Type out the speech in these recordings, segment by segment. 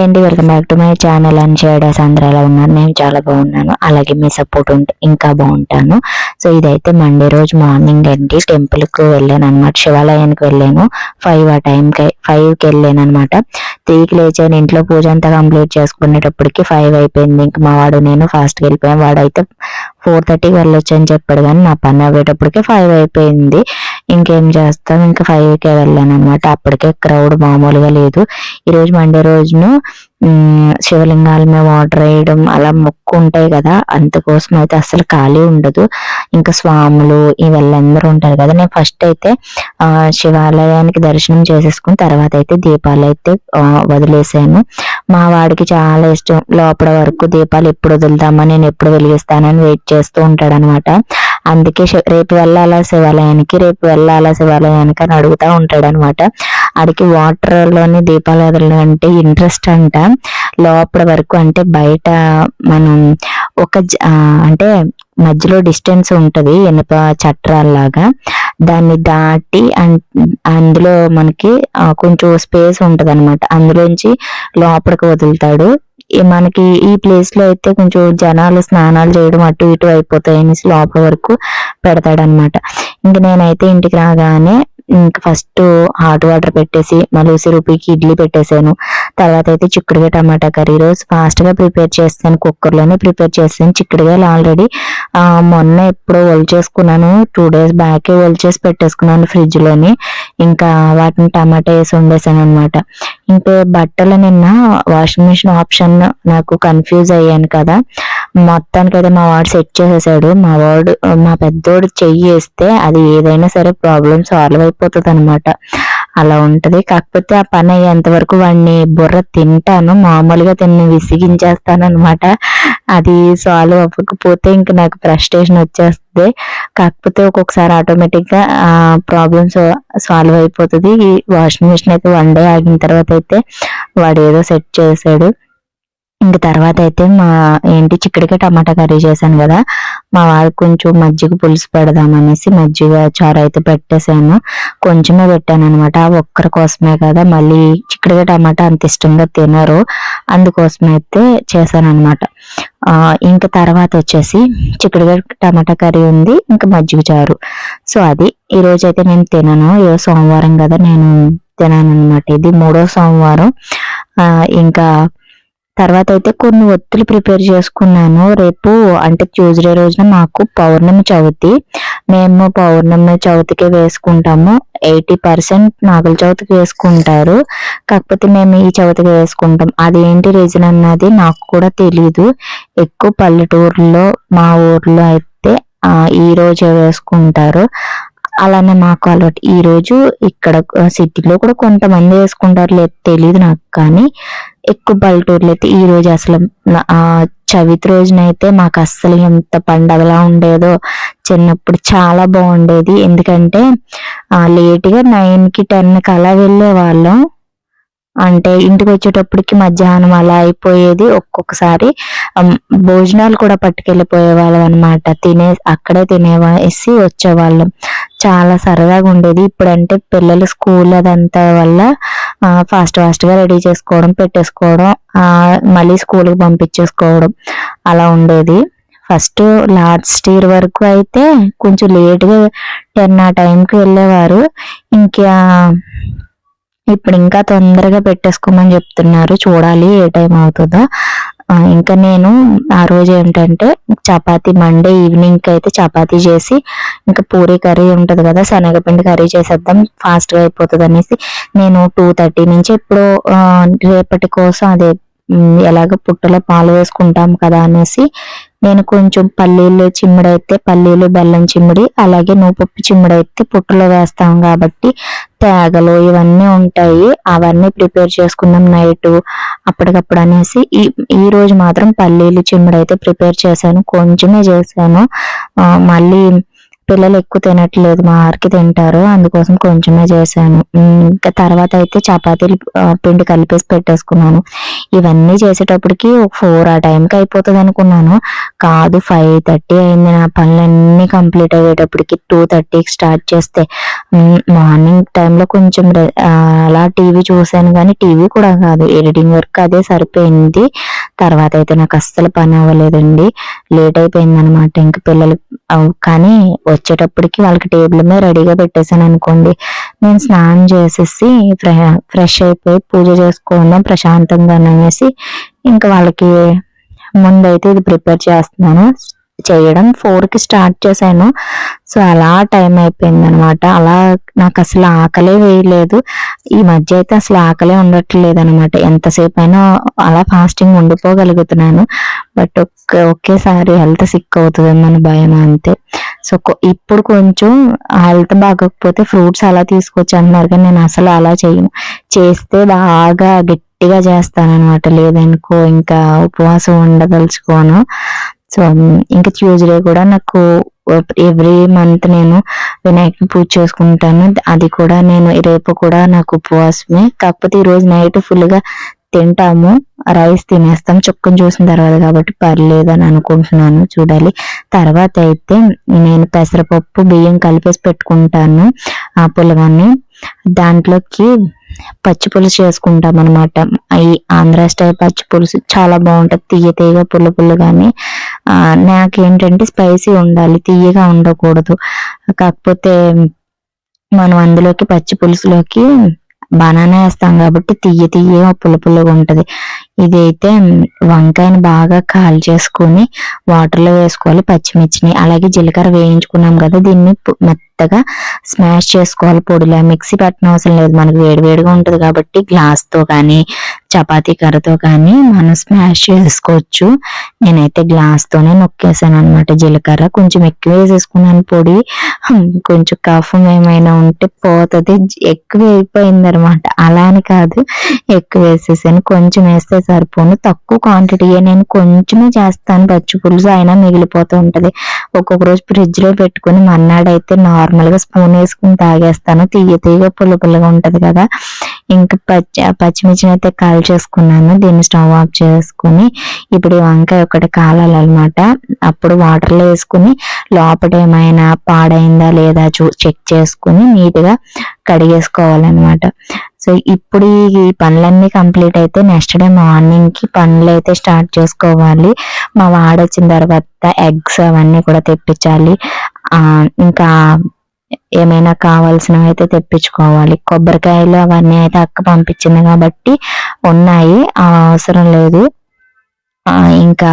Hi అండి, welcome back to my channel and shaders. అందరూ ఎలా ఉన్నారు? నేను చాలా బాగున్నాను. అలాగే మీ సపోర్ట్ ఉంటే ఇంకా బాగుంటాను. సో ఇదైతే మండే రోజు మార్నింగ్ అండి. టెంపుల్కి వెళ్ళాను అనమాట, శివాలయానికి వెళ్ళాను. 5 ఆ టైంకి 5కి వెళ్ళాను అనమాట. 3కి లేచాను. ఇంట్లో పూజ అంతా కంప్లీట్ చేసుకునేటప్పటికి 5 అయిపోయింది. ఇంక మా వాడు నేను ఫాస్ట్గా వెళ్ళిపోయాను. వాడైతే 4:30కి వెళ్ళొచ్చు అని చెప్పాడు, కానీ నా పని అవ్వేటప్పటికి 5 అయిపోయింది. ఇంకేం చేస్తాం, ఇంకా 5కే వెళ్ళాను అనమాట. అప్పటికే క్రౌడ్ మామూలుగా లేదు. ఈరోజు మండే రోజును శివలింగాల మీద వాటర్ వేయడం అలా మొక్కు ఉంటాయి కదా, అందుకోసం అయితే అసలు ఖాళీ ఉండదు. ఇంకా స్వాములు వీళ్ళందరూ ఉంటారు కదా. నేను ఫస్ట్ అయితే శివాలయానికి దర్శనం చేసేసుకుని తర్వాత అయితే దీపాలు అయితే వదిలేసాను. మా వాడికి చాలా ఇష్టం లోపల వరకు దీపాలు ఎప్పుడు వదులుతామా, నేను ఎప్పుడు వెలిగిస్తానని వెయిట్ చేస్తూ ఉంటాడు అనమాట. అందుకే రేపు వెళ్ళాలా శివాలయానికి, రేపు వెళ్ళాలా శివాలయానికి అని అడుగుతూ ఉంటాడు అనమాట. ఆడికి వాటర్ లోని దీపాలు వదలడం అంటే ఇంట్రెస్ట్ అంట. లోపల వరకు అంటే బయట మనం ఒక అంటే మధ్యలో డిస్టెన్స్ ఉంటది, ఇనుప చట్రాల్లాగా, దాన్ని దాటి అందులో మనకి కొంచెం స్పేస్ ఉంటది అనమాట. అందులోంచి లోపలికి వదులుతాడు. మనకి ఈ ప్లేస్ లో అయితే కొంచెం జనాలు స్నానాలు చేయడం అటు ఇటు అయిపోతాయి అనేసి లోపల వరకు పెడతాడనమాట. ఇంక నేనైతే ఇంటికి రాగానే ఇంకా ఫస్ట్ హాట్ వాటర్ పెట్టేసి మళ్ళీ రూపీకి ఇడ్లీ పెట్టేశాను. తర్వాత అయితే చిక్కుడుగా టమాటా కర్రీ రోజు ఫాస్ట్ గా ప్రిపేర్ చేస్తాను, కుక్కర్లోనే ప్రిపేర్ చేస్తాను. చిక్కుడుగాయలు ఆల్రెడీ మొన్న ఎప్పుడో ఒలిచేసుకున్నాను, 2 days బ్యాకే ఒలిచేసి పెట్టేసుకున్నాను ఫ్రిడ్జ్ లోని. ఇంకా వాటిని టమాటా వేసి వండేసాను అనమాట. ఇంకా బట్టలు నిన్న వాషింగ్ మిషన్ ఆప్షన్ నాకు కన్ఫ్యూజ్ అయ్యాను కదా, మొత్తానికి అయితే మా వాడు సెట్ చేసేసాడు. మా పెద్దోడు చెయ్యి వేస్తే అది ఏదైనా సరే ప్రాబ్లం సాల్వ్ అయిపోతుంది అనమాట. అలా ఉంటది. కాకపోతే ఆ పని అయ్యేంత వరకు వాడిని బుర్ర తింటాను, మామూలుగా తిని విసిగించేస్తాను అనమాట. అది సాల్వ్ అవ్వకపోతే ఇంక నాకు ఫ్రస్ట్రేషన్ వచ్చేస్తుంది. కాకపోతే ఒక్కొక్కసారి ఆటోమేటిక్ గా ప్రాబ్లమ్ సాల్వ్ అయిపోతుంది. ఈ వాషింగ్ మిషన్ అయితే 1 day ఆగిన తర్వాత అయితే వాడు ఏదో సెట్ చేసాడు. ఇంక తర్వాత అయితే చిక్కుడుకాయ టమాటా కర్రీ చేశాను కదా, మా వారికి కొంచెం మజ్జిగ పులుసు పెడదామనేసి మజ్జిగ చారు అయితే పెట్టేశాను. కొంచెమే పెట్టాను అనమాట, ఒక్కరి కోసమే కదా, మళ్ళీ చిక్కుడుకాయ టమాటా అంత ఇష్టంగా తినరు, అందుకోసం అయితే చేశాను అనమాట. ఇంకా తర్వాత వచ్చేసి చిక్కుడుకాయ టమాటా కర్రీ ఉంది, ఇంకా మజ్జిగ చారు. సో అది ఈ రోజు అయితే నేను తినను, ఈరోజు సోమవారం కదా, నేను తినాను అనమాట. ఇది 3వ సోమవారం. ఇంకా తర్వాత అయితే కొన్ని ఒత్తులు ప్రిపేర్ చేసుకున్నాను. రేపు అంటే ట్యూస్డే రోజున మాకు పౌర్ణమి చవితి. మేము పౌర్ణమి చవితికి వేసుకుంటాము. 80% నాగుల చవితికి వేసుకుంటారు, కాకపోతే మేము ఈ చవితికి వేసుకుంటాం. అదేంటి రీజన్ అన్నది నాకు కూడా తెలీదు. ఎక్కువ పల్లెటూరులో మా ఊర్లో అయితే ఈ రోజే వేసుకుంటారు. అలానే మాకు అలవాటు. ఈ రోజు ఇక్కడ సిటీలో కూడా కొంతమంది వేసుకుంటారు, లేదు తెలియదు నాకు, కానీ ఎక్కువ పల్లెటూరులో అయితే ఈ రోజు అసలు చవితి రోజునైతే మాకు అస్సలు ఎంత పండగలా ఉండేదో. చిన్నప్పుడు చాలా బాగుండేది, ఎందుకంటే లేట్గా 9కి 10కి అలా వెళ్ళే వాళ్ళం. అంటే ఇంటికి వచ్చేటప్పటికి మధ్యాహ్నం అలా అయిపోయేది. ఒక్కొక్కసారి భోజనాలు కూడా పట్టుకెళ్ళిపోయే వాళ్ళం అనమాట, అక్కడే తినేసి వచ్చేవాళ్ళం. చాలా సరదాగా ఉండేది. ఇప్పుడంటే పిల్లలు స్కూల్ అదంతా వల్ల ఫాస్ట్ గా రెడీ చేసుకోవడం, పెట్టేసుకోవడం, మళ్ళీ స్కూల్కి పంపించేసుకోవడం అలా ఉండేది. ఫస్ట్ లాస్ట్ ఇయర్ వరకు అయితే కొంచెం లేట్గా 10 ఆ టైంకి వెళ్ళేవారు. ఇంకా ఇప్పుడు ఇంకా తొందరగా పెట్టేసుకోమని చెప్తున్నారు, చూడాలి ఏ టైం అవుతుందో. ఇంకా నేను ఆ రోజు ఏంటంటే చపాతీ, మండే ఈవినింగ్ అయితే చపాతీ చేసి ఇంకా పూరీ కర్రీ ఉంటది కదా, శనగపిండి కర్రీ చేసేద్దాం ఫాస్ట్ గా అయిపోతుంది అనేసి నేను 2:30 నుంచి ఇప్పుడు రేపటి కోసం అదే ఎలాగ పుట్టలో పాలు వేసుకుంటాం కదా అనేసి నేను కొంచెం పల్లీలు చిమ్మిడైతే పల్లీలు బెల్లం చిమ్మిడి, అలాగే నువ్వుపప్పు చిమ్మిడైతే పుట్టలో వేస్తాం కాబట్టి తేగలు ఇవన్నీ ఉంటాయి, అవన్నీ ప్రిపేర్ చేసుకున్నాం నైట్ అప్పటికప్పుడు అనేసి. ఈ రోజు మాత్రం పల్లీలు చిమ్మిడైతే ప్రిపేర్ చేశాను, కొంచెమే చేశాను. మళ్ళీ పిల్లలు ఎక్కువ తినట్లేదు, మా వారికి తింటారు, అందుకోసం కొంచెమే చేశాను. ఇంకా తర్వాత అయితే చపాతీలు పిండి కలిపేసి పెట్టేసుకున్నాను. ఇవన్నీ చేసేటప్పటికి ఒక 4 ఆ టైంకి అయిపోతుంది అనుకున్నాను, కాదు 5:30 అయింది. నా పనులన్నీ కంప్లీట్ అయ్యేటప్పటికి 2:30కి స్టార్ట్ చేస్తే మార్నింగ్ టైంలో కొంచెం అలా టీవీ చూశాను, కానీ టీవీ కూడా కాదు, ఎడిటింగ్ వర్క్ అదే సరిపోయింది. తర్వాత అయితే నాకు అస్సలు పని అవ్వలేదండి, లేట్ అయిపోయింది అనమాట. ఇంక పిల్లలు కానీ వచ్చేటప్పటికి వాళ్ళకి టేబుల్ మీద రెడీగా పెట్టేశాను అనుకోండి. నేను స్నానం చేసేసి ఫ్రెష్ అయిపోయి పూజ చేసుకోవడం ప్రశాంతంగా అనేసి ఇంకా వాళ్ళకి ముందైతే ఇది ప్రిపేర్ చేస్తున్నాను. చేయడం 4కి స్టార్ట్ చేశాను. సో అలా టైం అయిపోయింది అనమాట. అలా నాకు అసలు ఆకలే వేయలేదు. ఈ మధ్య అయితే అసలు ఆకలే ఉండట్లేదు అనమాట. ఎంతసేపు అయినా అలా ఫాస్టింగ్ ఉండిపోగలుగుతున్నాను. బట్ ఒకేసారి హెల్త్ సిక్ అవుతుందని భయం అంతే. సో ఇప్పుడు కొంచెం హెల్త్ బాగోకపోతే ఫ్రూట్స్ అలా తీసుకొచ్చి అంటున్నారు, కానీ నేను అసలు అలా చేయను. చేస్తే బాగా గట్టిగా చేస్తాను అనమాట, లేదనుకో ఇంకా ఉపవాసం ఉండదలుచుకోను. సో ఇంకా ట్యూస్డే కూడా నాకు ఎవ్రీ మంత్ నేను వినాయకుని పూజ చేసుకుంటాను. అది కూడా నేను రేపు కూడా నాకు ఉపవాసమే. కాకపోతే ఈరోజు నైట్ ఫుల్గా తింటాము, రైస్ తినేస్తాం చుక్కను చూసిన తర్వాత కాబట్టి పర్లేదు అని అనుకుంటున్నాను, చూడాలి. తర్వాత అయితే నేను పెసరపప్పు బియ్యం కలిపేసి పెట్టుకుంటాను ఆ పులగాన్ని. దాంట్లోకి పచ్చి పులుసు చేసుకుంటాం అనమాట. ఈ ఆంధ్ర స్టైల్ పచ్చి పులుసు చాలా బాగుంటుంది, తీయ తీయగా పుల్ల పుల్లగాని. నాకేంటంటే స్పైసీ ఉండాలి, తీయగా ఉండకూడదు. కాకపోతే మనం అందులోకి పచ్చి పులుసులోకి బనానా వేస్తాం కాబట్టి తీయ తీయగా పుల్ల పుల్లగా ఉంటది. ఇది అయితే వంకాయని బాగా కాల్ చేసుకొని వాటర్లో వేసుకోవాలి, పచ్చిమిర్చిని అలాగే జీలకర్ర వేయించుకున్నాం కదా, దీన్ని మెత్తగా స్మాష్ చేసుకోవాలి పొడిలా. మిక్సీ పెట్టిన అవసరం లేదు, మనకి వేడివేడిగా ఉంటుంది కాబట్టి గ్లాస్తో కానీ చపాతీ కర్రతో కానీ మనం స్మాష్ చేసుకోవచ్చు. నేనైతే గ్లాస్తోనే నొక్కేసాను అనమాట. జీలకర్ర కొంచెం ఎక్కువ వేసేసుకున్నాను పొడి, కొంచెం కఫం ఏమైనా ఉంటే పోతుంది. ఎక్కువ అయిపోయింది అనమాట, అలా అని కాదు, ఎక్కువ వేసేసాను. కొంచెం వేస్తే సరిపోను, తక్కువ క్వాంటిటీయే, నేను కొంచెమే చేస్తాను పచ్చి పులుసు, అయినా మిగిలిపోతూ ఉంటది. ఒక్కొక్క రోజు ఫ్రిడ్జ్ లో పెట్టుకుని మర్నాడైతే నార్మల్ గా స్పూన్ వేసుకుని తాగేస్తాను, తీయ తీయగా పుల్ల పుల్లగా ఉంటది కదా. ఇంకా పచ్చిమిర్చిని అయితే కాల్ చేసుకున్నాను. దీన్ని స్టవ్ ఆఫ్ చేసుకుని ఇప్పుడు ఈ వంకాయ ఒకటి కాలాలన్నమాట. అప్పుడు వాటర్లో వేసుకుని లోపల ఏమైనా పాడైందా లేదా చెక్ చేసుకుని నీట్ గా కడిగేసుకోవాలన్నమాట. సో ఇప్పుడు ఈ పనులన్నీ కంప్లీట్ అయితే నెక్స్ట్ డే మార్నింగ్ కి పనులు అయితే స్టార్ట్ చేసుకోవాలి. మా వాడొచ్చిన తర్వాత ఎగ్స్ అవన్నీ కూడా తెప్పించాలి. ఇంకా ఏమైనా కావాల్సినవి అయితే తెప్పించుకోవాలి. కొబ్బరికాయలు అవన్నీ అయితే అక్క పంపించింది కాబట్టి ఉన్నాయి, అవసరం లేదు. ఇంకా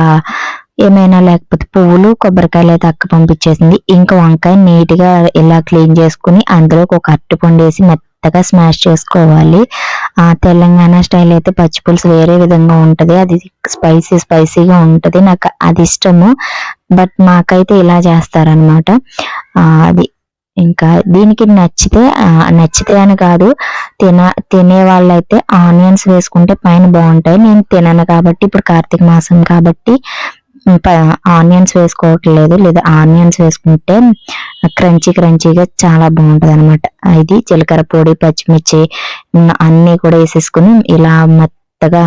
ఏమైనా లేకపోతే పువ్వులు కొబ్బరికాయలు అయితే అక్క పంపించేసింది. ఇంకా వంకాయ నీట్ గా ఇలా క్లీన్ చేసుకుని అందులోకి ఒక అరటిపండు వేసి మెత్తగా స్మాష్ చేసుకోవాలి. తెలంగాణ స్టైల్ అయితే పచ్చి పులుసు వేరే విధంగా ఉంటది, అది స్పైసీగా ఉంటది, నాకు అది ఇష్టము. బట్ మాకైతే ఇలా చేస్తారనమాట. అది ఇంకా దీనికి నచ్చితే అని కాదు, తినే వాళ్ళైతే ఆనియన్స్ వేసుకుంటే పైన బాగుంటాయి. నేను తినను కాబట్టి ఇప్పుడు కార్తీక మాసం కాబట్టి ఆనియన్స్ వేసుకోవట్లేదు, లేదా ఆనియన్స్ వేసుకుంటే క్రంచీగా చాలా బాగుంటది అనమాట. ఇది జీలకర్ర పొడి పచ్చిమిర్చి అన్ని కూడా వేసేసుకుని ఇలా మెత్తగా,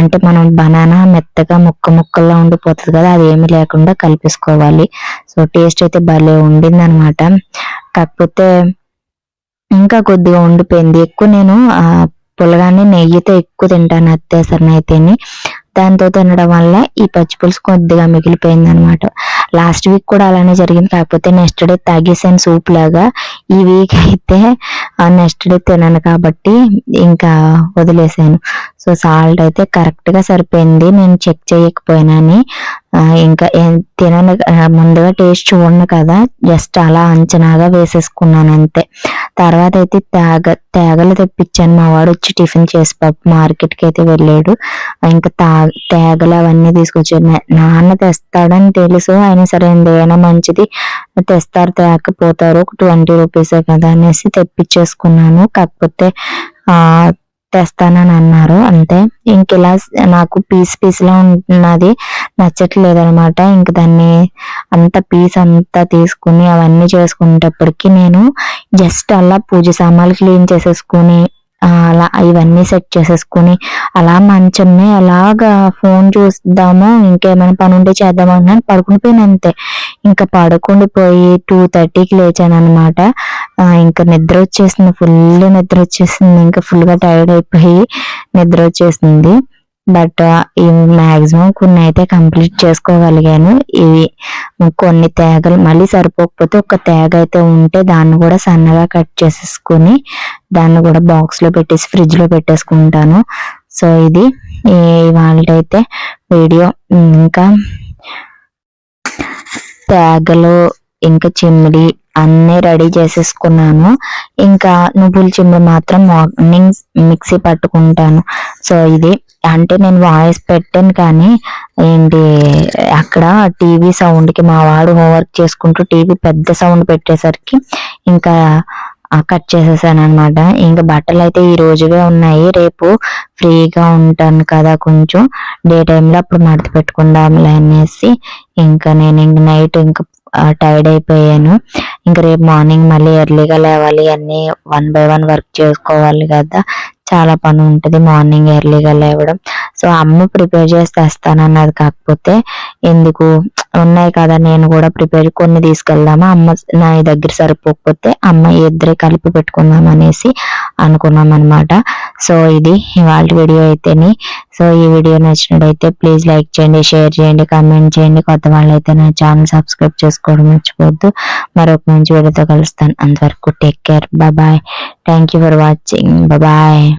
అంటే మనం బనానా మెత్తగా ముక్కల్లో ఉండిపోతుంది కదా, అది ఏమీ లేకుండా కలిపేసుకోవాలి. సో టేస్ట్ అయితే భలే ఉండింది అనమాట. కాకపోతే ఇంకా కొద్దిగా ఉండిపోయింది. ఎక్కువ నేను పులగాన్ని నెయ్యితో ఎక్కువ తింటాను అత్తేసరినైతేని, దాంతో తినడం వల్ల ఈ పచ్చి పులుసు కొద్దిగా మిగిలిపోయింది అనమాట. లాస్ట్ వీక్ కూడా అలానే జరిగింది, కాకపోతే నెక్స్ట్ డే తాగేసాను సూప్ లాగా. ఈ వీక్ అయితే నెక్స్ట్ డే తినను కాబట్టి ఇంకా వదిలేసాను. సో సాల్ట్ అయితే కరెక్ట్ గా సరిపోయింది, నేను చెక్ చేయకపోయినాని. ఇంకా తినను, ముందుగా టేస్ట్ చూడను కదా, జస్ట్ అలా అంచనాగా వేసేసుకున్నాను అంతే. తర్వాత అయితే తేగలు తెప్పించాను, మా వాడు వచ్చి టిఫిన్ చేసి మార్కెట్కి అయితే వెళ్ళాడు. ఇంకా తేగలు అవన్నీ తీసుకొచ్చాడు. నాన్న తెస్తాడని తెలుసు, అయినా సరే ఏదైనా మంచిది తెస్తారు, తేకపోతారు, ఒక 20 రూపీసే కదా అనేసి తెప్పించేసుకున్నాను. కాకపోతే తెస్తానని అన్నారు. అంతే, ఇంక ఇలా నాకు పీస్ లా ఉన్నది నచ్చట్లేదు అనమాట. ఇంక దాన్ని అంత పీస్ అంతా తీసుకుని అవన్నీ చేసుకునేటప్పటికి నేను జస్ట్ అలా పూజ సామాన్లు క్లీన్ చేసేసుకుని అలా ఇవన్నీ సెట్ చేసేసుకుని అలా మంచంని అలాగా ఫోన్ చూద్దాము, ఇంకేమైనా పని ఉంటే చేద్దాము అని పడుకుని పోయిన అంతే. ఇంకా పడుకుని పోయి 2:30కి లేచాను అనమాట. ఇంకా నిద్ర వచ్చేసింది, ఫుల్ నిద్ర వచ్చేసింది. ఇంకా ఫుల్ గా టైర్డ్ అయిపోయి నిద్ర వచ్చేసింది. బట్ ఇవి మ్యాక్సిమం కొన్ని అయితే కంప్లీట్ చేసుకోగలిగాను. ఇవి కొన్ని తేగలు మళ్ళీ సరిపోకపోతే ఒక తేగ అయితే ఉంటే దాన్ని కూడా సన్నగా కట్ చేసేసుకుని దాన్ని కూడా బాక్స్ లో పెట్టేసి ఫ్రిడ్జ్ లో పెట్టేసుకుంటాను. సో ఇది ఇవాళైతే వీడియో. ఇంకా తేగలు ఇంకా చిమ్మిడి అన్నీ రెడీ చేసేసుకున్నాను. ఇంకా నువ్వుల చిమ్మిడి మాత్రం మార్నింగ్ మిక్సీ పట్టుకుంటాను. సో ఇది అంటే నేను వాయిస్ పెట్టాను కానీ ఏంటి అక్కడ టీవీ సౌండ్ కి మా వాడు హోంవర్క్ చేసుకుంటూ టీవీ పెద్ద సౌండ్ పెట్టేసరికి ఇంకా కట్ చేసేసాను అనమాట. ఇంకా బట్టలు అయితే ఈ రోజువే ఉన్నాయి, రేపు ఫ్రీగా ఉంటాను కదా కొంచెం డే టైంలో అప్పుడు మడత పెట్టుకుందాంలే అనేసి ఇంకా నేను ఇంక నైట్ ఇంకా టైర్డ్ అయిపోయాను. ఇంకా రేపు మార్నింగ్ మళ్ళీ ఎర్లీగా లేవాలి, అన్ని 1 by 1 వర్క్ చేసుకోవాలి కదా, చాలా పని ఉంటుంది మార్నింగ్ ఎర్లీగా లేవడం. సో అమ్మ ప్రిపేర్ చేసి తెస్తానన్నది, కాకపోతే ఎందుకు ఉన్నాయి కదా నేను కూడా ప్రిపేర్ కొన్ని తీసుకెళ్దామా, అమ్మ నా దగ్గర సరిపోకపోతే అమ్మ ఇద్దరే కలిపి పెట్టుకుందాం అనేసి అనుకున్నాం అనమాట. సో ఇది ఇవాళ వీడియో అయితేని. సో ఈ వీడియో నచ్చినట్టయితే ప్లీజ్ లైక్ చేయండి, షేర్ చేయండి, కామెంట్ చేయండి. కొత్త వాళ్ళు అయితే నా ఛానల్ సబ్స్క్రైబ్ చేసుకోవడం మర్చిపోవద్దు. మరొక మంచి వీడియోతో కలుస్తాను. అంతవరకు take care, bye. Thank you for watching, bye.